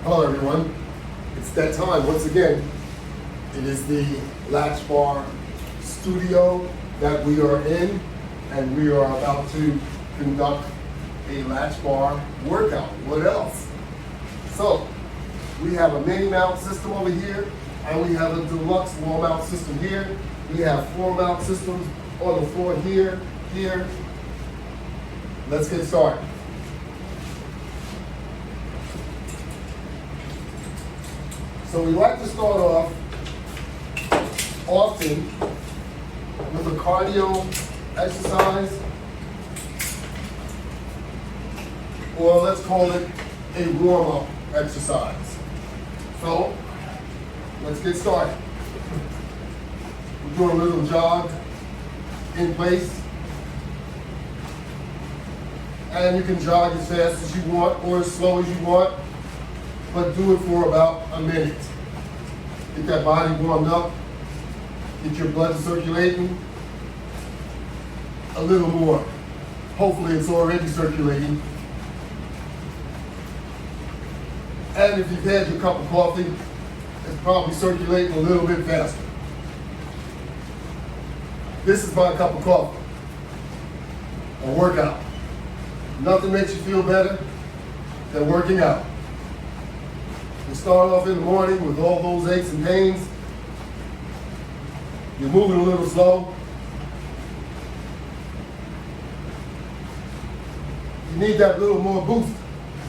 Hello everyone, it's that time once again. It is the Latchbar studio that we are in, and we are about to conduct a Latchbar workout. What else? So, we have a mini mount system over here, and we have a deluxe wall mount system here. We have floor mount systems on the floor here, here. Let's get started. So we like to start off often with a cardio exercise, or let's call it a warm-up exercise. So let's get started. We're doing a little jog in place. And you can jog as fast as you want or as slow as you want, but do it for about a minute. Get that body warmed up, get your blood circulating a little more. Hopefully it's already circulating. And if you've had your cup of coffee, it's probably circulating a little bit faster. This is my cup of coffee, a workout. Nothing makes you feel better than working out. You start off in the morning with all those aches and pains. You're moving a little slow. You need that little more boost.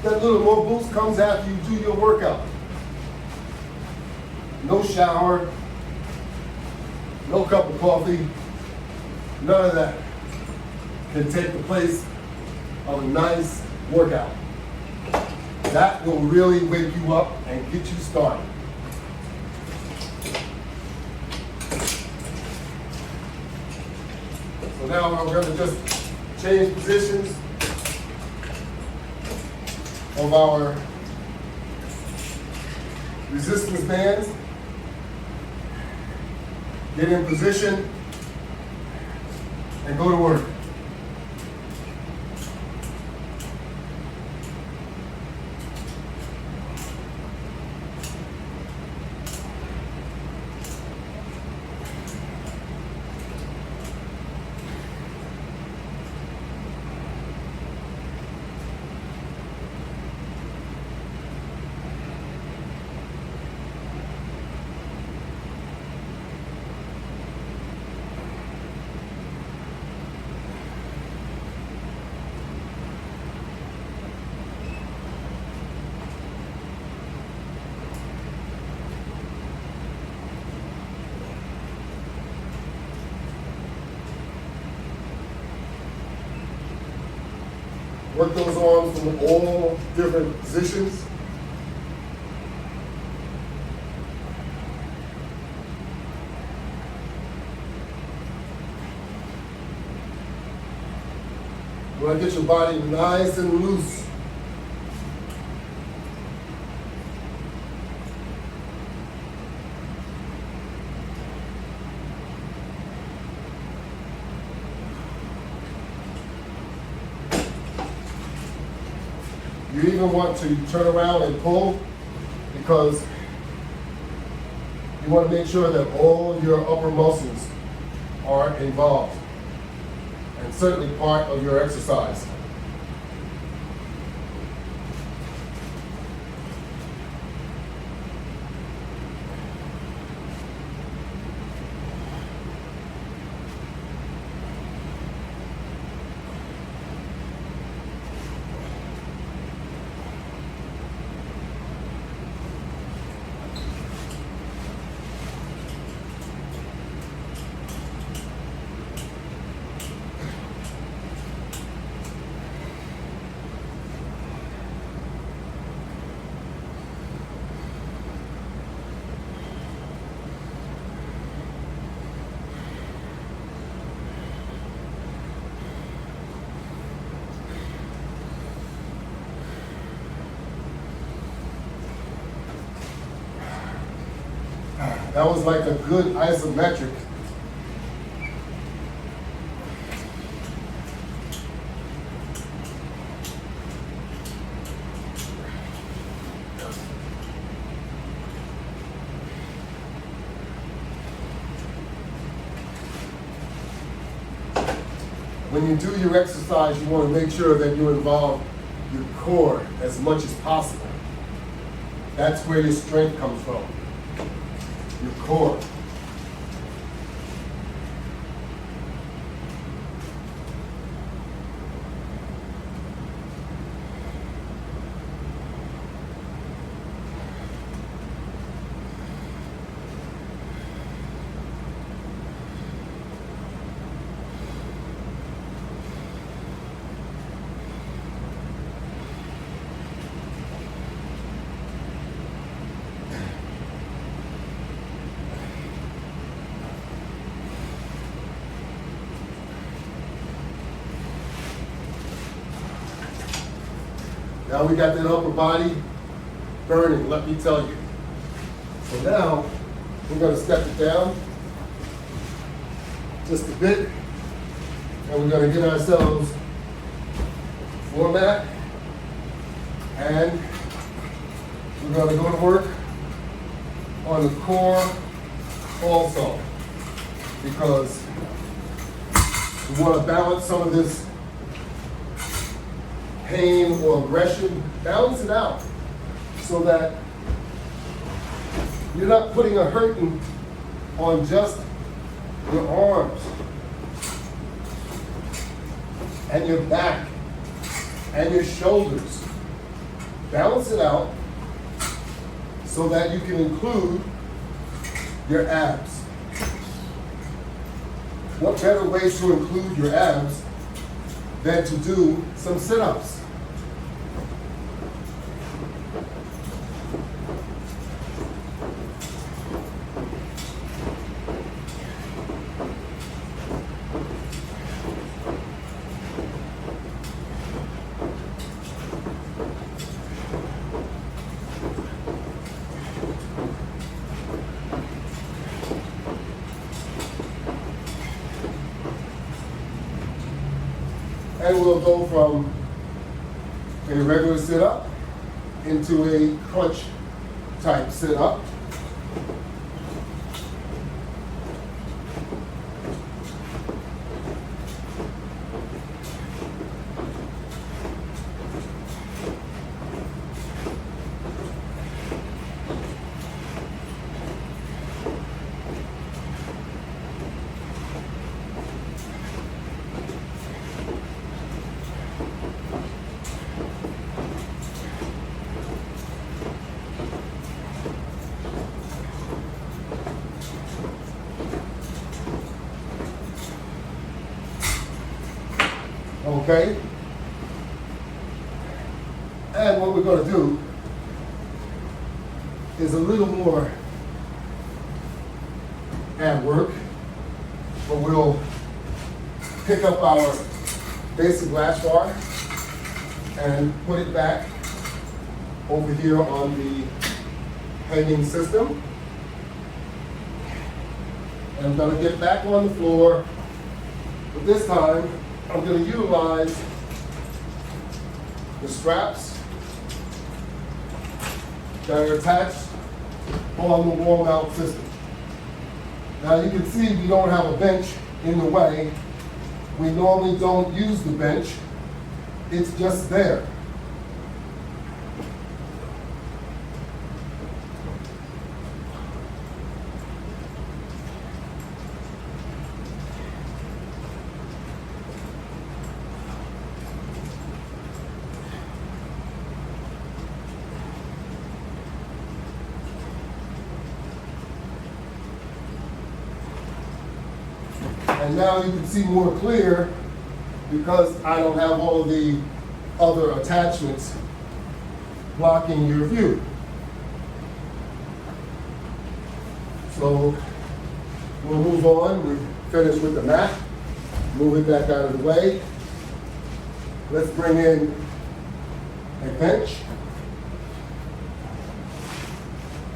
That little more boost comes after you do your workout. No shower, no cup of coffee, none of that can take the place of a nice workout. That will really wake you up and get you started. So now we're going to just change positions of our resistance bands. Get in position and go to work. Work those arms from all different positions. You want to get your body nice and loose. You even want to turn around and pull, because you want to make sure that all your upper muscles are involved and certainly part of your exercise. That was like a good isometric. when you do your exercise, you want to make sure that you involve your core as much as possible. That's where your strength comes from, your core. Now we got that upper body burning, let me tell you. So now we're going to step it down just a bit, and we're going to get ourselves floor mat, and we're going to go to work on the core also, because we want to balance some of this pain or aggression, balance it out so that you're not putting a hurting on just your arms and your back and your shoulders. Balance it out so that you can include your abs. What better way to include your abs than to do some sit-ups? And we'll go from a regular sit-up into a crunch type sit-up. Okay? And what we're going to do is a little more ab work, but we'll pick up our basic latch bar and put it back over here on the hanging system. And I'm going to get back on the floor, but this time I'm going to utilize the straps that are attached on the wall mount system. Now you can see we don't have a bench in the way. We normally don't use the bench. It's just there. And now you can see more clear because I don't have all of the other attachments blocking your view. So we'll move on. We've finished with the mat. Move it back out of the way. Let's bring in a bench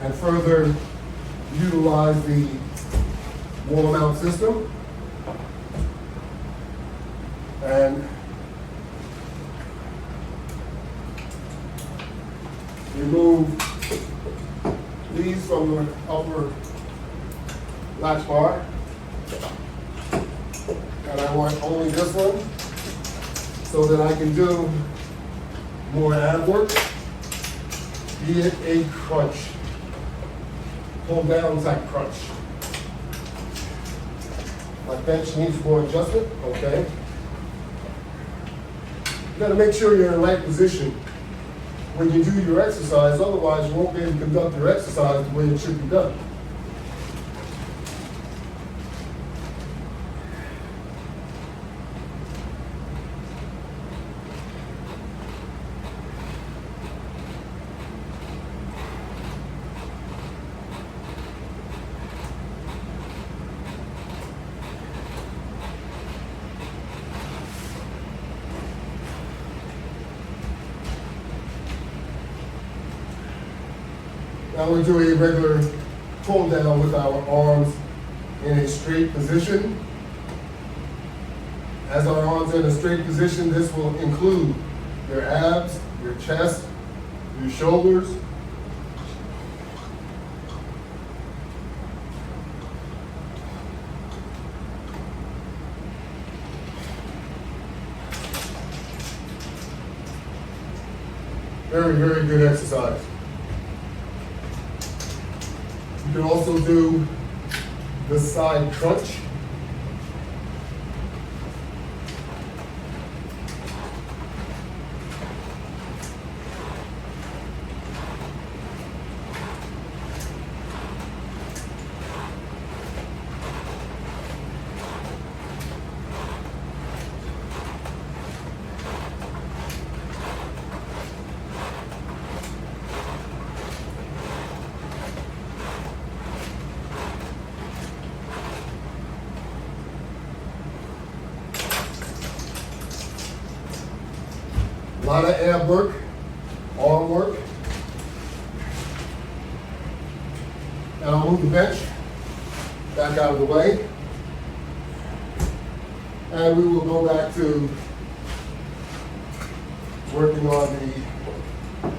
and further utilize the wall mount system. And remove these from the upper latch bar. And I want only this one so that I can do more ab work, be it a crunch, pull down type crunch. My bench needs more adjustment, okay. You gotta make sure you're in the right position when you do your exercise, otherwise you won't be able to conduct your exercise the way it should be done. Now we do a regular pull down with our arms in a straight position. As our arms are in a straight position, this will include your abs, your chest, your shoulders. Very, very good exercise. You can also do the side crunch. A lot of ab work, arm work. And I'll move the bench back out of the way. And we will go back to working on the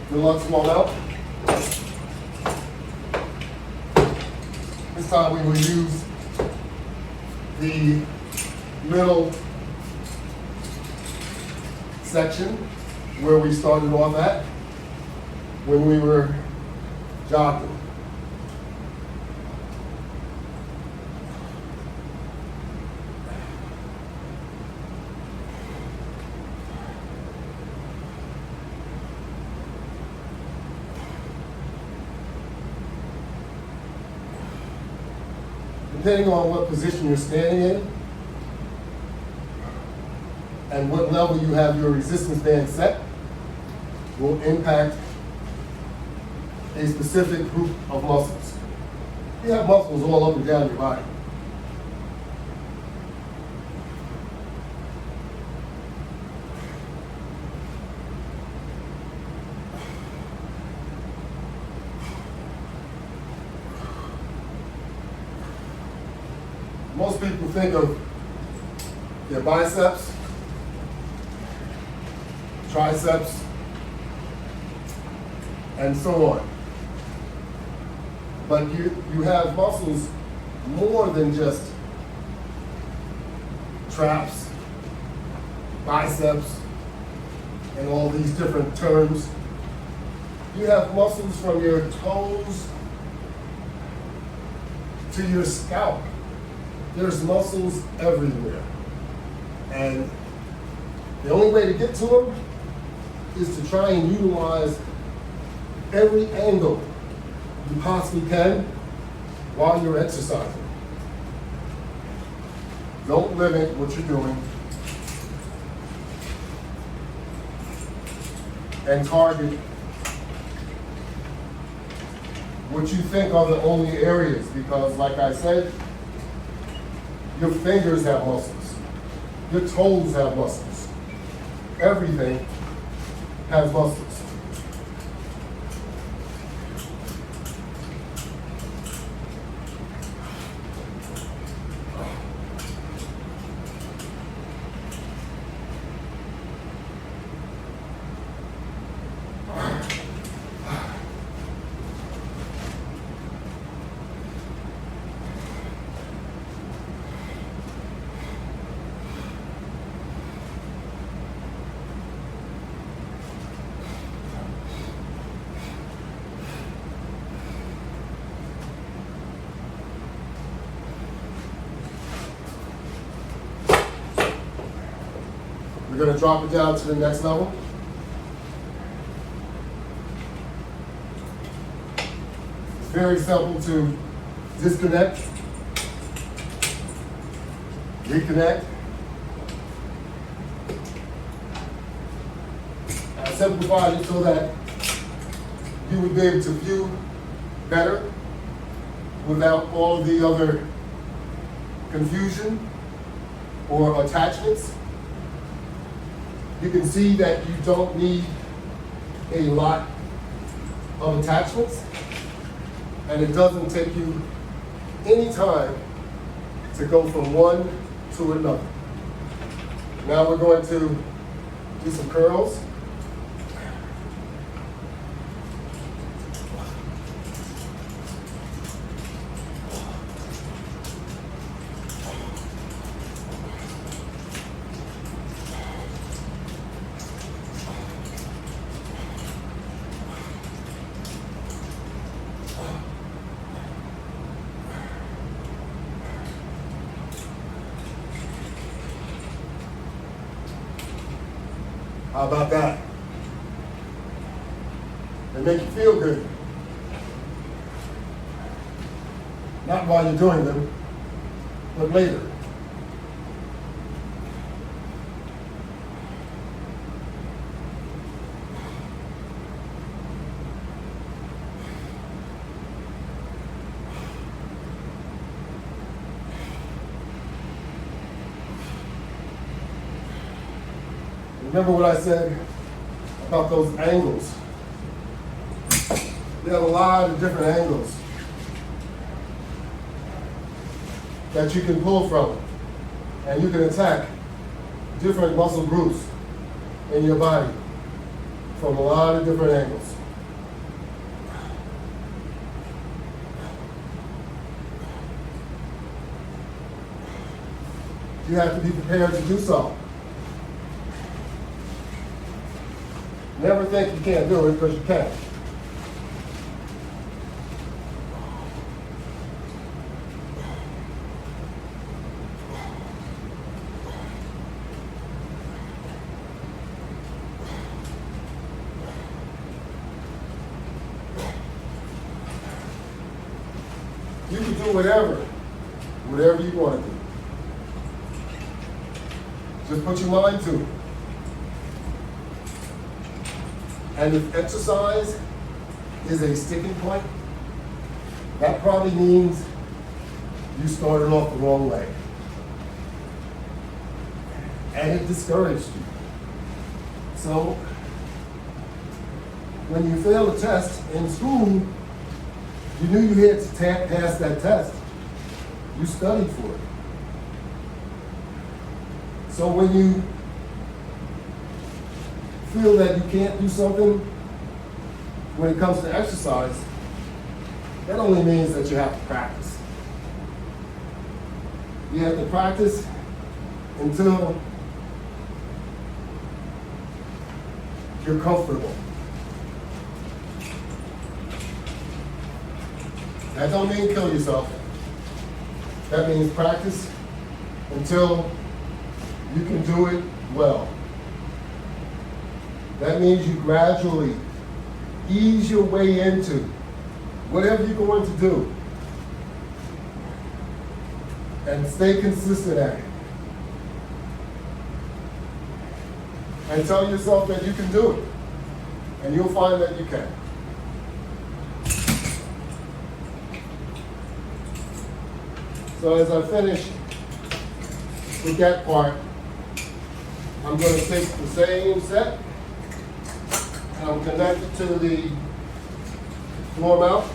deluxe walkout. This time we will use the middle section where we started off at when we were jogging. Depending on what position you're standing in and what level you have your resistance band set will impact a specific group of muscles. You have muscles all up and down your body. Most people think of their biceps, triceps, and so on. But you have muscles more than just traps, biceps, and all these different terms. You have muscles from your toes to your scalp. There's muscles everywhere. And the only way to get to them is to try and utilize every angle you possibly can while you're exercising. Don't limit what you're doing. And target what you think are the only areas, because like I said, your fingers have muscles. Your toes have muscles. Everything has muscles. We're going to drop it down to the next level. It's very simple to disconnect, reconnect. I simplified it so that you would be able to view better without all the other confusion or attachments. You can see that you don't need a lot of attachments, and it doesn't take you any time to go from one to another. Now we're going to do some curls. How about that? They make you feel good. Not while you're doing them, but later. Remember what I said about those angles? They have a lot of different angles that you can pull from, and you can attack different muscle groups in your body from a lot of different angles. You have to be prepared to do so. Never think you can't do it, because you can. You can do whatever you want to do. Just put your mind to it. And if exercise is a sticking point, that probably means you started off the wrong way. And it discouraged you. So, when you failed a test in school, you knew you had to pass that test. You studied for it. So when you feel that you can't do something when it comes to exercise, that only means that you have to practice. You have to practice until you're comfortable. That don't mean kill yourself. That means practice until you can do it well. That means you gradually ease your way into whatever you're going to do and stay consistent at it. And tell yourself that you can do it, and you'll find that you can. So as I finish with that part, I'm going to take the same set and I'm connected to the floor mount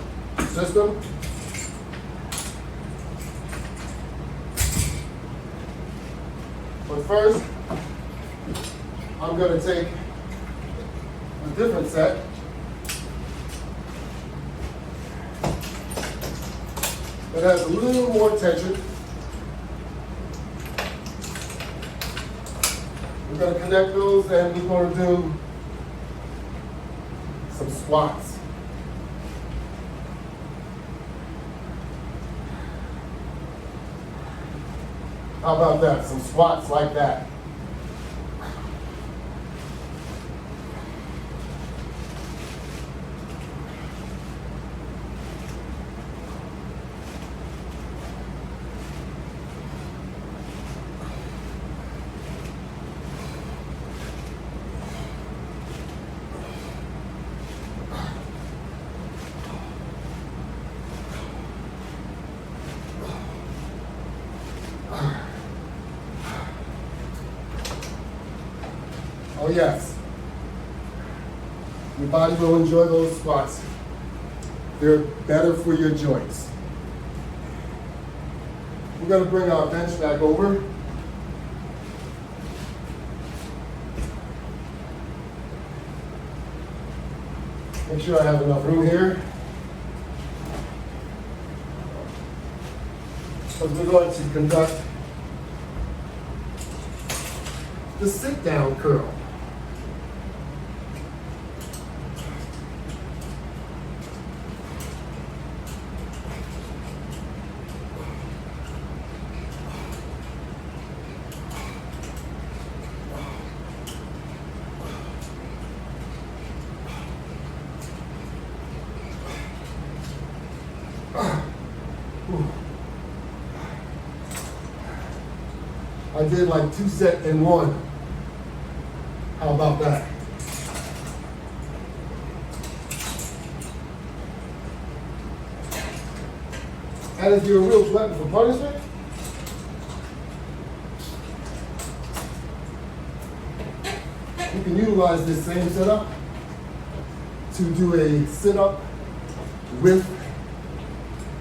system. But first, I'm going to take a different set. That has a little more tension. We're going to connect those and we're going to do some squats. How about that? Some squats like that. yes, your body will enjoy those squats. They're better for your joints. We're going to bring our bench back over. Make sure I have enough room here. So we're going to conduct the sit-down curl. I did like 2 sets in one. How about that? And if you're a real glutton for punishment, you can utilize this same setup to do a sit-up with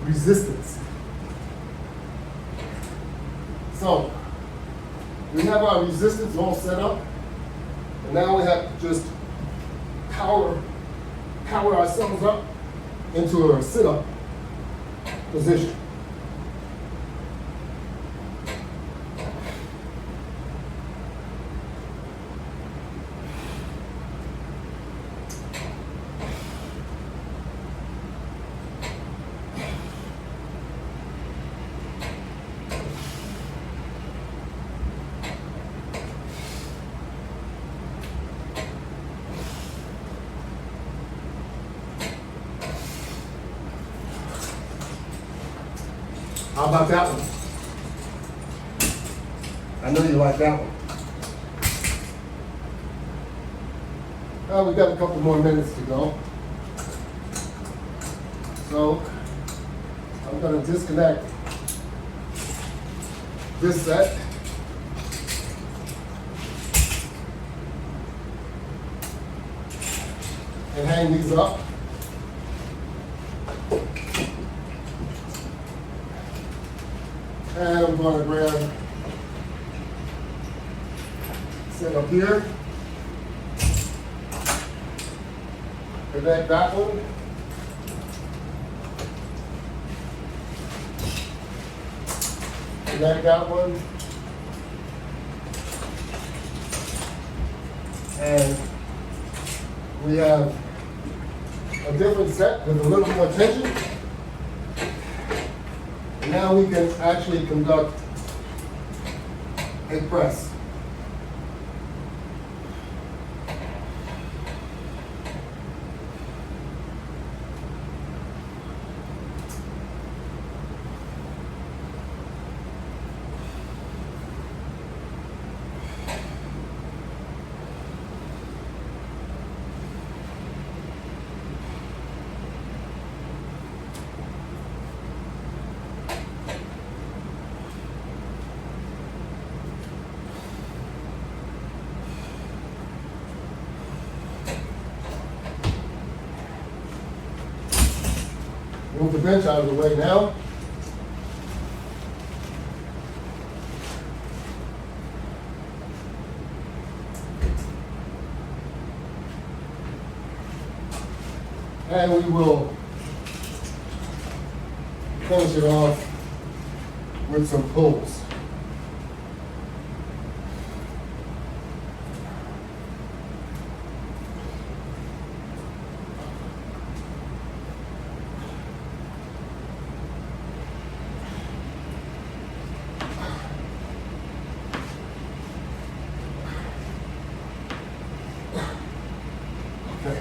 resistance. So, we have our resistance all set up, and now we have to just power ourselves up into a sit-up position. How about that one? I know you like that one. We got a couple more minutes to go. So I'm going to disconnect this set. And hang these up. And I'm going to grab, set up here, connect that one, connect that one, and we have a different set with a little more tension. Now we can actually conduct a press. Move the bench out of the way now. And we will finish it off with some pulls. Okay.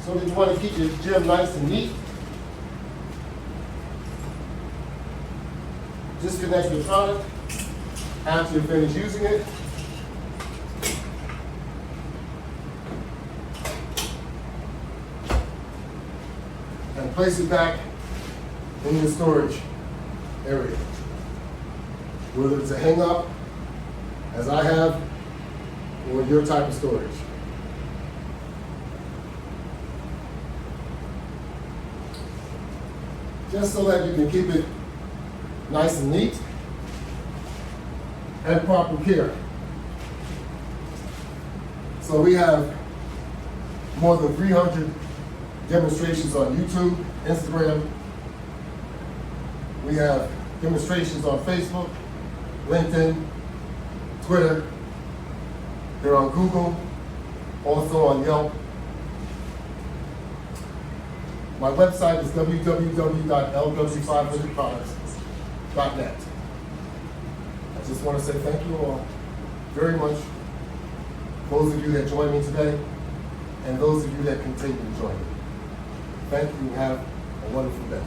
So if you want to keep your gym nice and neat, disconnect your product after you finish using it. And place it back in your storage area. Whether it's a hang up, as I have, or your type of storage. Just so that you can keep it nice and neat and proper care. So we have more than 300 demonstrations on YouTube, Instagram. We have demonstrations on Facebook, LinkedIn, Twitter. They're on Google, also on Yelp. My website is www.lw500products.net. I just want to say thank you all very much. Those of you that joined me today, and those of you that continue to join me. Thank you and have a wonderful day.